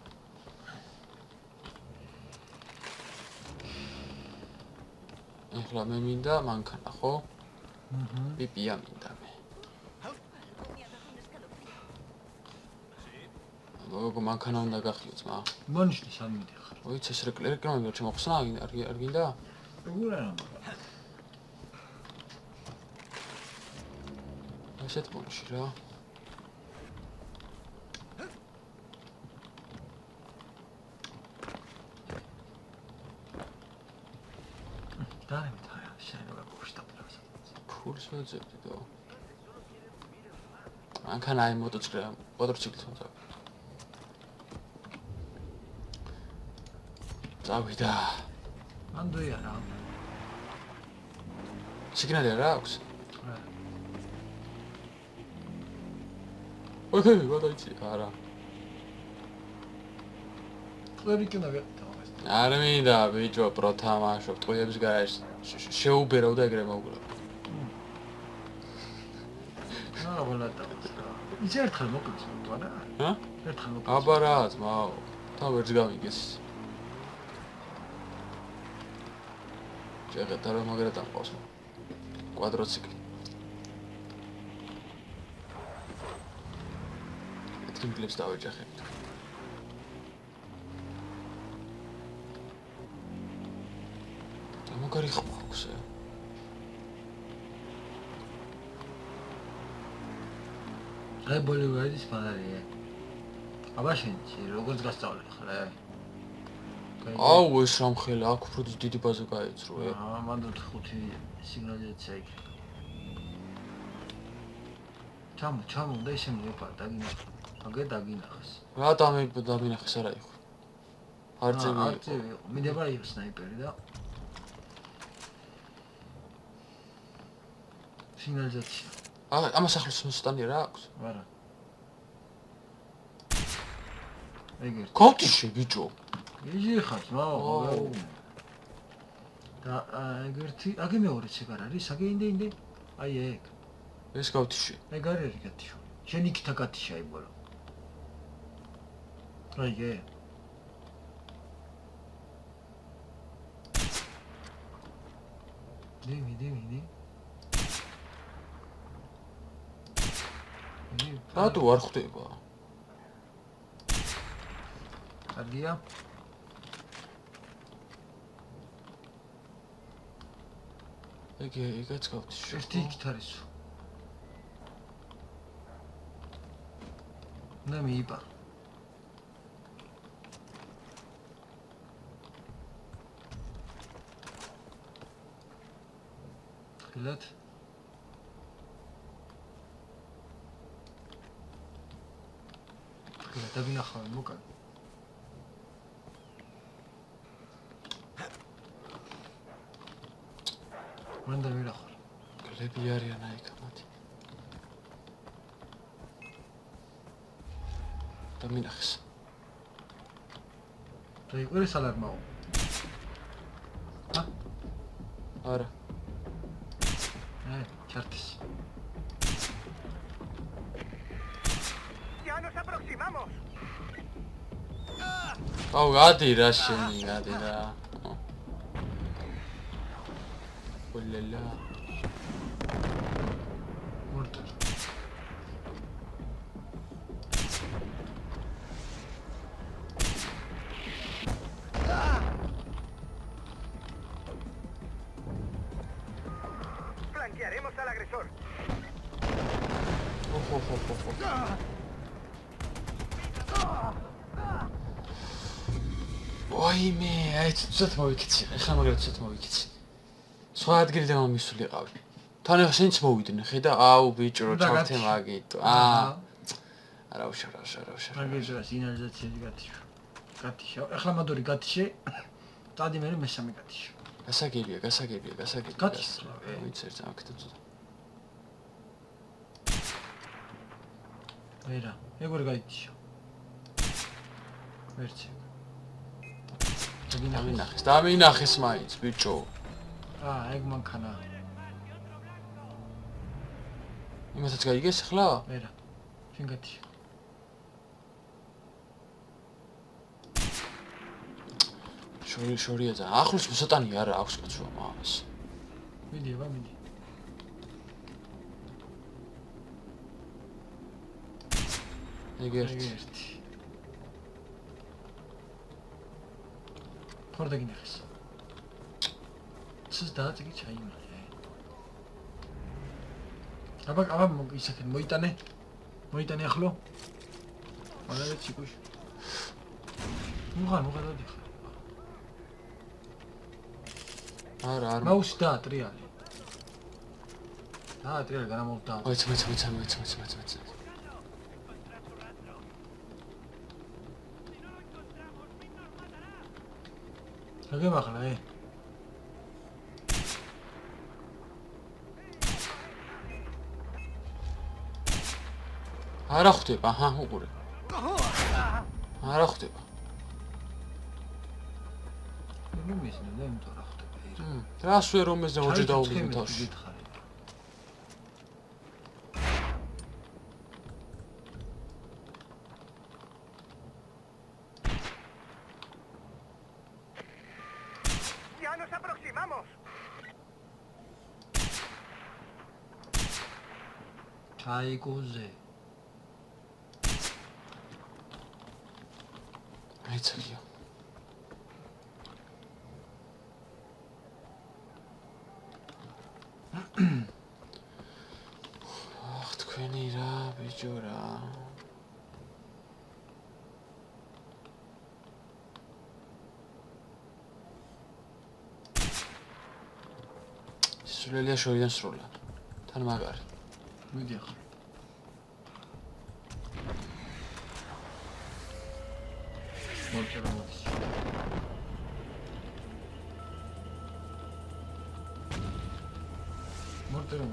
ახლა მე მინდა მანქანა ხო? პიპია მინდა მე. როგორ მანქანა უნდა გახიო ძმა? მონიშნის ამ მიდი ხარ. ოიც ეს რეკლამა შემოხსნა არ გინდა? როგორ არა? ასეთ პონში რა. დაიმეთ აი შეიძლება გუშტაპლებს. ფულს ვეძებდი და მანქანა აი მოტოციკლით უნდა. წავიდა. მანდუია რა. სიგნალი რა აქვს? ოი, გადაიცი, არა. ყველი კი უნდა გავიტანოს. არ მინდა ბიჭო, პროთამაშო, ტყუებს გარაშ შეუბერავ და ეგრე მოვგრა. რა ვალატავს რა. ის ერთხელ მოკლეს თუ არა? ჰა? ერთხელ მოკლეს. აბა რა, ძმაო. თან ვერც გავიგეს. შეღეთა რომ მაგრად ამყავს. კვადროციკლი. ტრიმკლებს დავეჯახებთ. მაგარი ხმა აქვს. აი ბოლივადის ფანარია. აბა შენში როგორც გასწავლე ხარ? აუ ეს სამხელა აქ უფრო დიდი ბაზა გაეცრო. აა მანდ 5 სიგნალიზაცია იქ. ჩამო და ისე მიყარ დაგინახე. აგე დაგინახეს. რა დამინახეს არა იყო. არწევი იყო. მიდება იყო სნაიპერი და სიგნალიზაცია. ამას ახლოს მოსტანია რა აქვს? არა. ეგერ. კოთიში ბიჭო. იჟი ხარ, მაო. და ეგერთი, აგი მეორე ციგარ არის, აგი ინდე. აი ეგ. ეს კოთიში. ეგ არის გათიშო. შენ იქით აკათიშა იბოლო. აი ეგ. დი. რატო არ ხვდება? კარგია. ეგეც გავთიშ. ერთი იქით არის. და მიიპა. ხილად. დაგინახავ მოკან. მანდ ვერ ახარ. კლები არიან აი კამათი. და მინახეს. და იყვირე სალარმაო. არა. ჩარტის. Ya nos aproximamos. აუ, გადი რა შენი, გადი რა. ოლელა. მორტერ. Flanquearemos al agresor. ვაიმე, აი ცოტა მოვიქცი. ეხლა მაგრამ ცოტა მოვიქცი. სხვა ადგილიდან მომისულიყავი. თან ახლა შენც მოვიდნენ, ხედა? აუ, ბიჭო, ჩავთე მაგიტო. არა უშავ. მაგიჟას ინალიზაციები გათიშო. ეხლა მადური გათიშე. წადი მე მესამე გათიშე. გასაგებია. გათიშე. ვიცი, აქეთ ცოტა. ვერა, ეგ ვერ გაითიშო. ვერცი. დამინახეს მაინც, ბიჭო. ეგ მანქანა. იმასაც გაიგეს ახლა? ვერა. შენ გათიშე. შორია ძა. ახლოს მოსატანი არა აქვს კაცო მას. მიდი. ეგ ერთი. ხორდა გინახეს. ცის დააწიკი ჩაიმალე. აბა ისაკენ მოიტანე ახლო. მალე ციკუშ. მუღა დიხა. არა. მაუსი და ტრიალი. ტრიალი განამოვდა. მოიცა. გაგემახლა არა ხვდება, უყურე. არა ხვდება. მისნა და იმიტომ რა ხვდება. რას ვერ რომეზე ოჯე დაუგდო თავში. Ya nos aproximamos. ჩაიგოზე. აიცალია. თქვენი რა, ბიჭო რა. სულელია შორიდან სრულად. თან მაგარი. მიდი ახლა. მორტერო.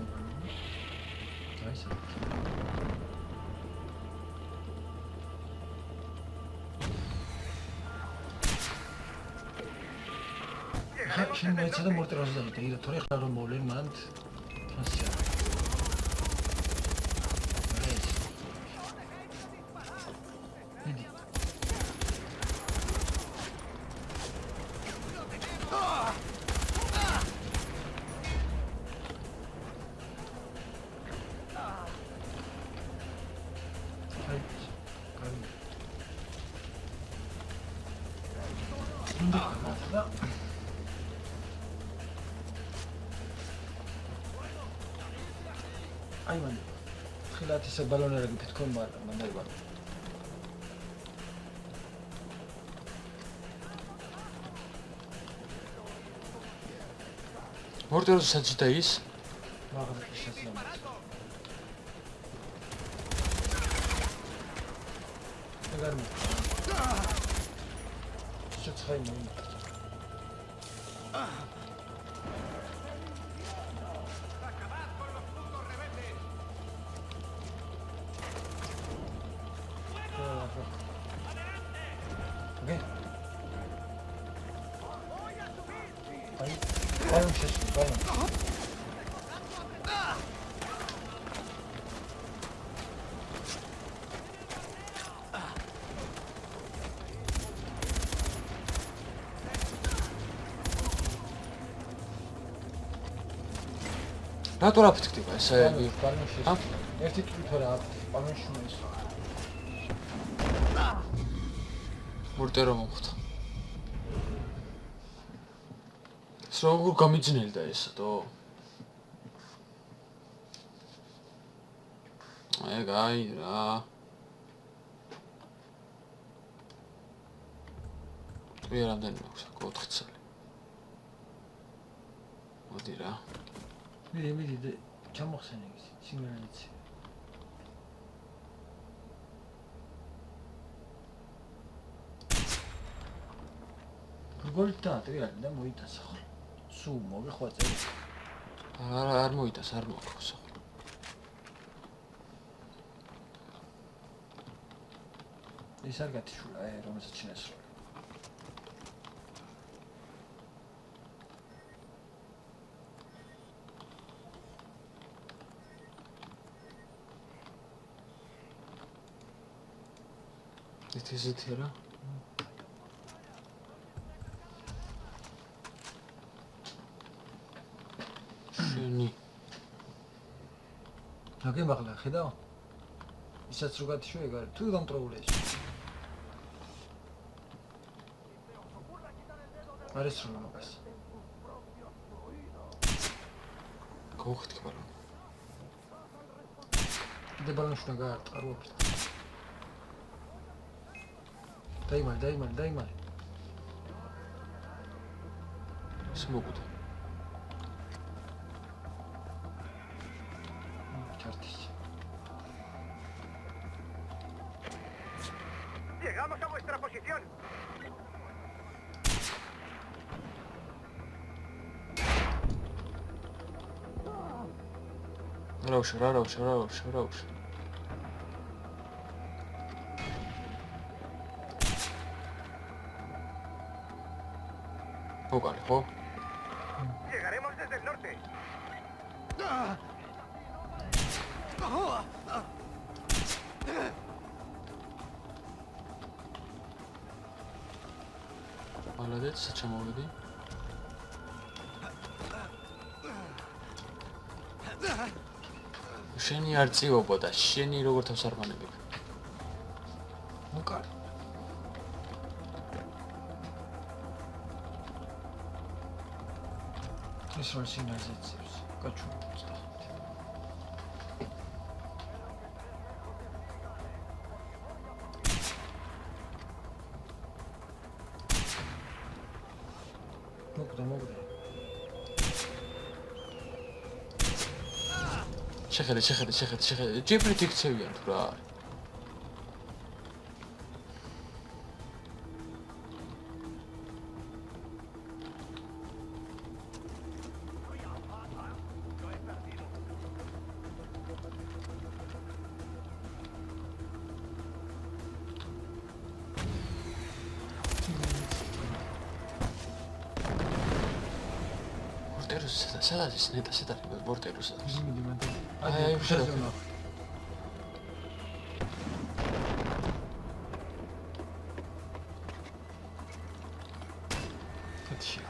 დაისა. შენ მეცადა მორტეროზე დაიდა, ირა თორე ხარ რომ მოვლენ მანდ. ფასია. მიდი. აი მან ხილათ ისე ბალონერები თქონ მანდაიბა მორტეროზე საჭითა ის მაგარი შესაძლოა ეგარმი შეცხაი მოი რატო რა ფიქრდება ეს აები? ერთი თვითონ რა პალმაში უნდა ის. მორტერო მოხდა. ეს როგორ გამიძნელდა ესო? აი რა. თუ რამდენი მაქვს? 4 წელი. მოდი რა. მიდი ჩამოხსენე ის სიმღერაც. როგორ დაატრიალე და მოიტაცა ხო? სულ მოგეხვაწე. არ მოიტას, არ მოხოს. ის არ გათიშულა, რომელსაც ჩინასროლა. ისეთი რა. შენი. აგე მაგლა ხედავ? ისაც რო გათიშულა ეგ არის. თუ დამტროულია ის. არის რომ მაგას. გოხტი ბალონ. კიდე ბალონში უნდა გაარტყარო. დაიმალე. სმოგუდა. ჩარტის. Llegamos a vuestra posición. რაუშ. Pócale, jo. Llegaremos desde el norte. Молодец, сачамовиди. შენი არ წიობო და შენი როგორ თავს არ მანებებ. მოკარ. ეს რა სინაზეცებს? გაჩვენებთ. მოგდა. შეხედე. ჯეფრით იქცევიან თუ რა არის. სადაც ის ნეტა შეტარება პორტეროსა. აი, შეძენა. კეთია.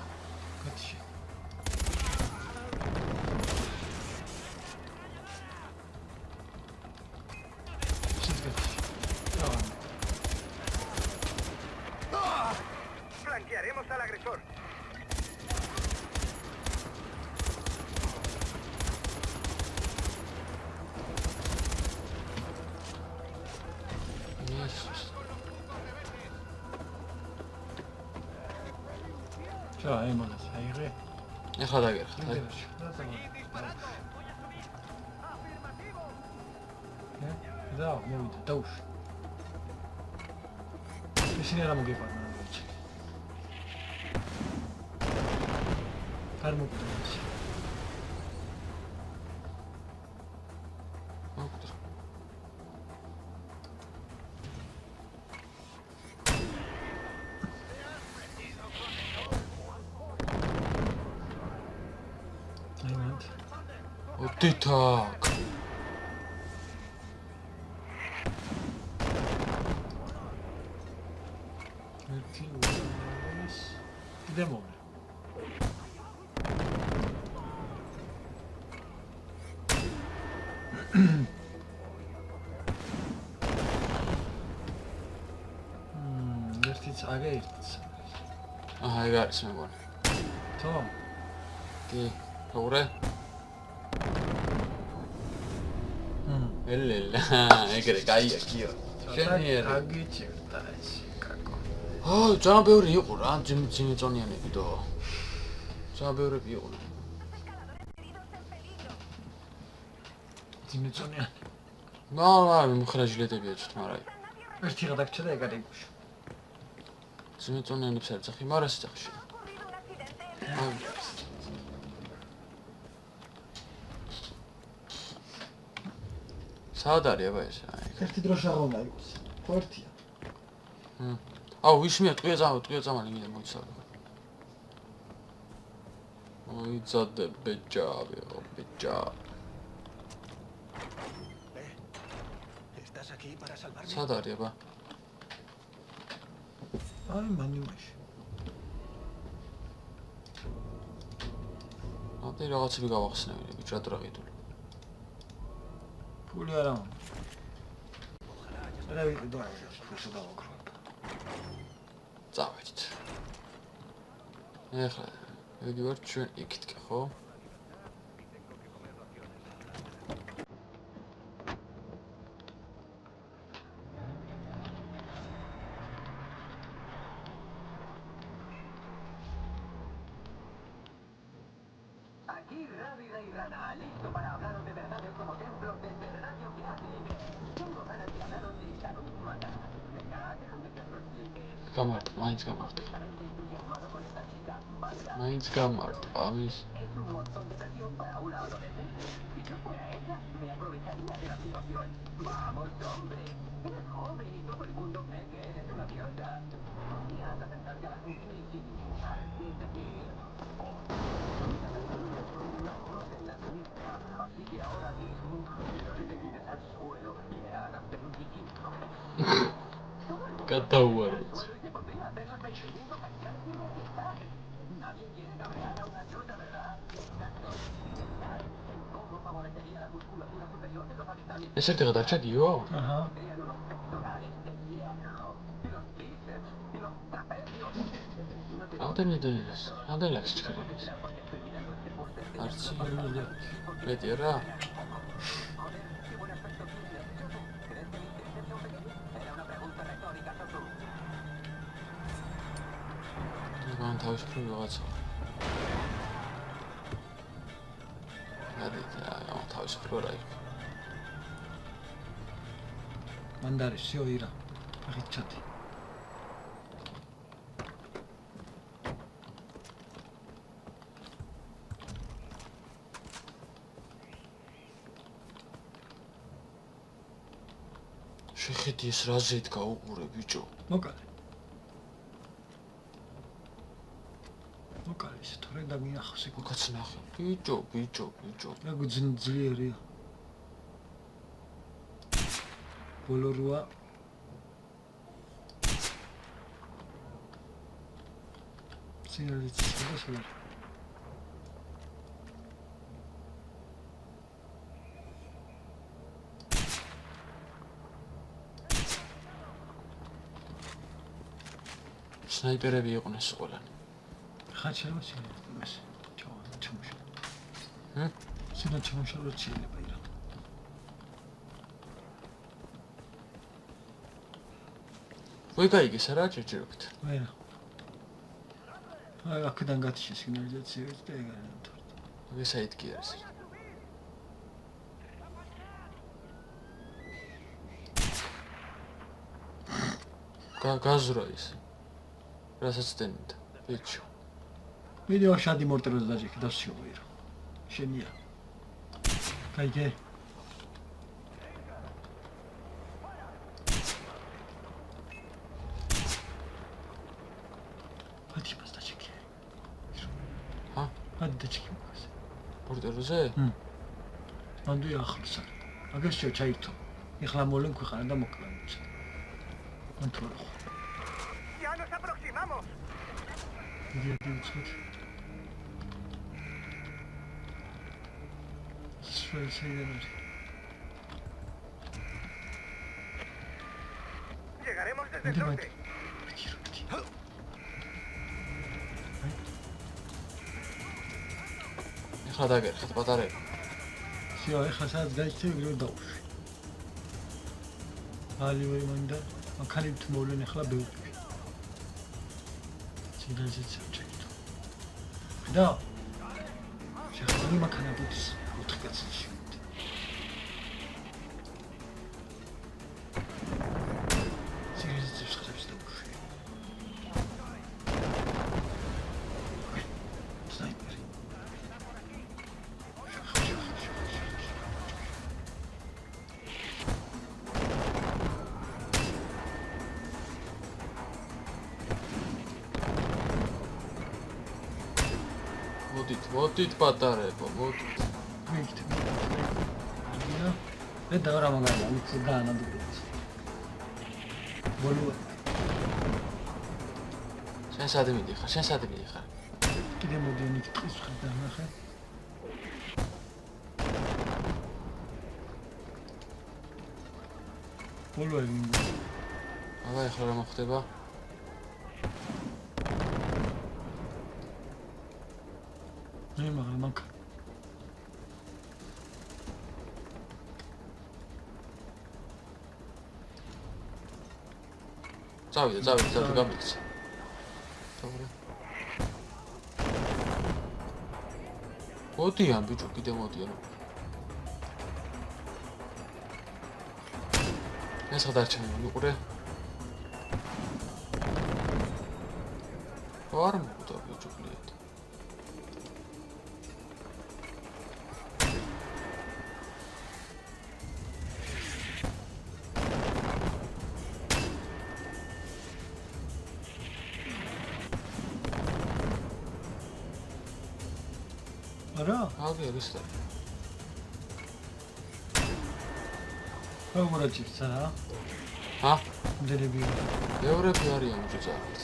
Flanquearemos al agresor. ჩა, იმას აიღე. ეხლა დაგერხა. და მოვიდა დაუშვი. ისინი რა მოგეყარნა? არ მოგდა. მოდით აქ. ერთი ურის კიდე მოვლე. ერთიც აგერც. აჰა, ეგ არის მეგონი. თო? კი, გაურე? ელელა, ეგრე კაია კიო. შენიერი. აგიჭირდა ეს კაკო. ძალიან ბევრი იყო რა, ძინწონიანები დო. ძალიან ბევრები იყო. ძინწონიანი. მხრაჟილეტებია თვით, მაგრამ ერთი გადაგჭა და ეგ არის გუშ. ძინწონიანებს არ წახი, მაგრამ სიძახში. საად არის აბა ეს? ერთი დრო შაღავნა იყოს. ხო ერთია. აუ, ვიშმია, ტყია წამალი მინდა მოიცავ. მოიცადე ბეჭავი, ბეჭა. საად არის აბა? აი მანიმაში. აბა რაღაცები გავახსნები, ბიჭო, რა გიდული. ფული არა. რა ვიცი, ფულს დავაგროვებ. წავედით. ეხლა, იგი ვარ ჩვენ იქით, ხო? Aquí Radio Irana, listo para hablaros de verdad como templo desde Radio Viaje. Tengo ganas de hablaros de salud humana. Venga, déjame que os lo explique. გამარტ, მაინც გამარტ. მაინც გამარტ, ამის. Es un montón de presión para una adolescente. Si yo fuera ella, me aprovecharía de la situación. Vamos, hombre. Eres joven y todo el mundo cree que eres una diosa. Podrías acercarte a la gente y sin decir... Así que ahora mismo quiero que te tires al suelo y me hagas permitir. გადაუარეთ. Te podría hacer los 25 canciones que están. Nadie quiere cabrear a una diosa, ¿verdad? Exacto. ¿Cómo favorecería la musculatura superior de los habitantes? ეს ერთი გადარჩადიო? აჰა. Los pectorales de hierro, los bíceps y los trapecios. ამდენი ლექსი ჩქარებს. არცი მეტია რა. მან თავისუფლად რაღაცა. მან თავისუფლად რა იყო. მანდარი всё ირა. აღით ჩათი. შეხედი ეს რაზე იდგა უყურე ბიჭო. მოკალე. მოკალე ისე თორე დაგინახავს ეგ. უკაც ნახე. ბიჭო. ეგ ძლიერია. ბოლო როა. სინალიც შეგვასწავლე. სნაიპერები იყვნენ ყველანი. ხაჩერმა შეიძლება ეს ჩამოშალო. ჰმ? სინა ჩამოშალო შეიძლება ირა. ვიგაიგეს რა ჭირჭირობით. ვერა. აი აქედან გათიშე სიგნალიზაციები და ეგ არის თორე. ეს აიტკი არის. გაზრა ის. რასაც დენდა, ბიჭო. ვიდეო შადი მორტეროზე დაჭიქი და ვსიობო ირა. შენია. კაიგე. ადი მას დაჭიქი. ჰა? ადი დაჭიქი მას. მორტეროზე? ჰმ. მანდ ახლოს არ. მაგას ჩაირთო. ეხლა მოლენ ქვეყანა და მოკლან. Controlo. ¡Ya nos aproximamos! Llegaremos desde el norte. ეხლა დაგერხეთ პატარები. Всё, ეხლა სადაც გაიქცევ ეგრევე დავუშვი. ალივე მანდა აქალით მოვლენ ახლა ბევრი. ციგანზეც ჩაიტო. და შეხარი მაქანა ბუთს 4 კაცში. ციგანზეც შეხვდებს და უშვი. სნაიპერი. მოდით პატარებო, მოდით. მიგით. მე დავრა მაგალითად, მით გაანადგურებს. ბოლო. შენ სად მიდიხარ? შენ სად მიდიხარ? კიდე მოდი ნიკ ტყის ხრდა ნახე. ბოლო ეგ. აბა ეხლა რა მოხდება? მე მაგალ მაგ წავიდა გამიქცა. dobra. მოდიან ბიჭო, კიდე მოდიან. ეს გადარჩენი მიყურე. არ მოდო ბიჭო პლიეთ. არა? აგე რუსთა. როგორიც რა? ჰა? დერები. ევროპი არიან უწარებს.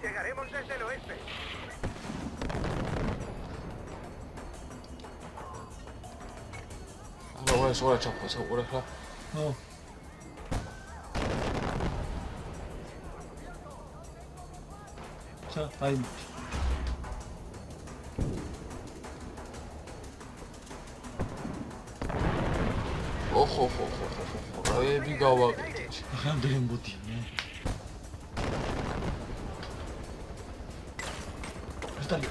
Llegaremos desde el oeste. არა, რა ჩაფხოს, უყურე ხა. ო. აი ოხო რაები გავაკეთე. რამდენი მოდიან? სტალი.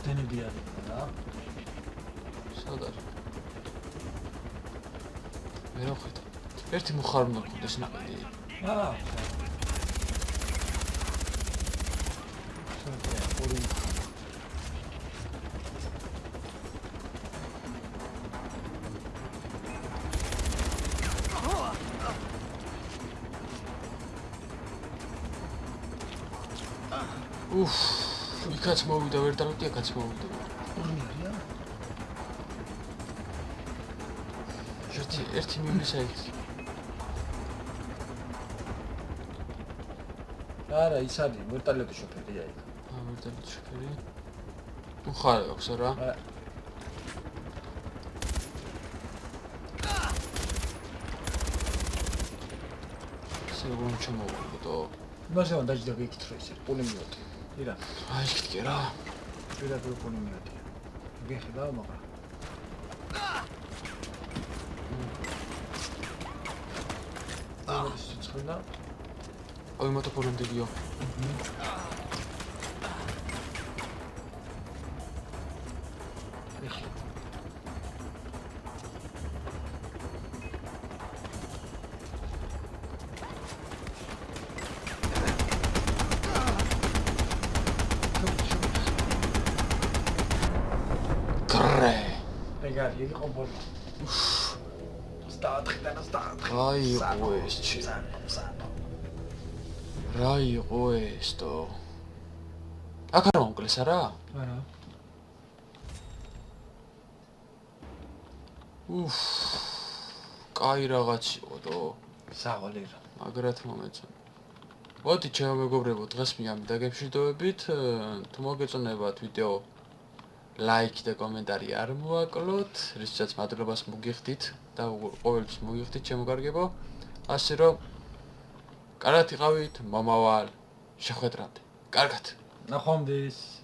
დენები არის რა? სად არის? მე რა ხედავ? ერთი მხარ უნდა გქონდეს ნაკლი. აა. უფ, იქაც მოვიდა ვერ დავიტი, აქაც მოვიდა. ორნია? ერთი მიმისა იქ. არა, ის არის ვერტალეტი შოფერია იქ. ვერტალეტი შოფერი. მხარე აქვს რა? არა. სეგუნდ ჩამოვიდო. იმასე უნდა დაჭდა გეკითხო ისე, პულემიოტი. ირა. აი კი რა. ირა პულემიოტი. გეხედავ მაგრამ. ის ცხოვნა. ой, мото полендио. მორე. ეგ არის, ეგ იყო ბოლო. 24-დან 24. აი იყო ეს ჩი. რა იყო ესტო? აქ არ მომკლეს არა? არა. უფ. კაი რაღაც იყო დო. საღოლი რა. მაგრად მომეწონა. მოდი ჩემო მეგობრებო, დღეს მივიდა გემშვიდობებით. თუ მოგეწონებათ ვიდეო ლაიქი და კომენტარი არ მოაკლოთ, რისთვისაც მადლობას მოგიხდით და ყოველთვის მოგიხდით ჩემო კარგებო. ასე რომ კარგად იყავით, მომავალ შეხვედრამდე. კარგად. ნახვამდის.